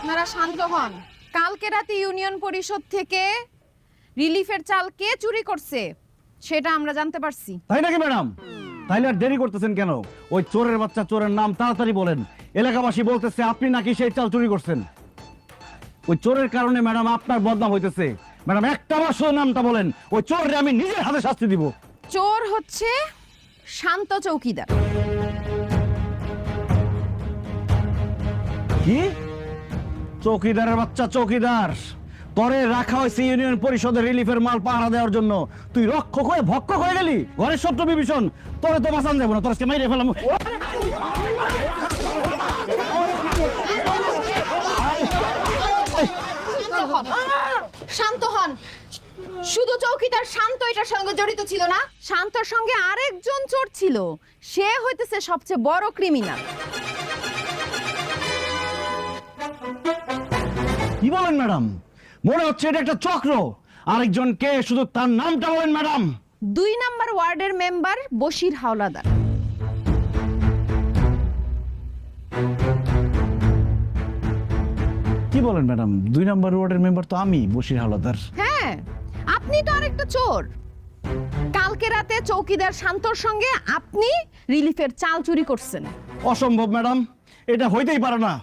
আপনারা শান্ত হন। কালকে রাতে ইউনিয়ন পরিষদ থেকে রিলিফের চাল কে চুরি করছে সেটা আমরা জানতে পারছি। তাই নাকি ম্যাডাম? তাইলে আর দেরি করতেছেন কেন? ওই চোরের বাচ্চা চোরের নাম তাড়াতাড়ি বলেন। এলাকাবাসী বলতেছে আপনি নাকি সেই চাল চুরি করছেন। ওই চোরের কারণে ম্যাডাম আপনার বদনাম হইতেছে। ম্যাডাম একটা বার শুধু নামটা বলেন, ওই চোররে আমি নিজের হাতে শাস্তি দিব। চোর হচ্ছে শান্ত চৌকিদার। কি? চৌকিদারের বাচ্চা চৌকিদার? তরে রাখা হয়েছে ইউনিয়ন পরিষদের রিলিফের মাল পাহারা দেওয়ার জন্য, তুই রক্ষক হয়ে ভক্ষক হয়ে গেলি? ঘরের শত্রু বিভীষণ, তোরে তো বাঁচান যাবো না, তোর আজকে মাইরে ফেলাম। শান্ত হন। শুধু চৌকিদার শান্ত এটার সঙ্গে জড়িত ছিল না, শান্তর সঙ্গে আরেকজন চোর ছিল, সে হইতেছে সবচেয়ে বড় ক্রিমিনাল। কি বলেন ম্যাডাম? মনে হচ্ছে এটা একটা চক্র। আরেকজন কে? শুধু তার নামটা বলেন ম্যাডাম। 2 নম্বর ওয়ার্ডের মেম্বার বশির হাওলাদার। কি বলেন ম্যাডাম? 2 নম্বর ওয়ার্ডের মেম্বার তো আমি, বশির হাওলাদার। হ্যাঁ, আপনি তো আরেকটা চোর। কালকে রাতে চৌকিদার শান্তর সঙ্গে আপনি রিলিফের চাল চুরি করছেন। অসম্ভব ম্যাডাম, এটা হইতেই পারে না।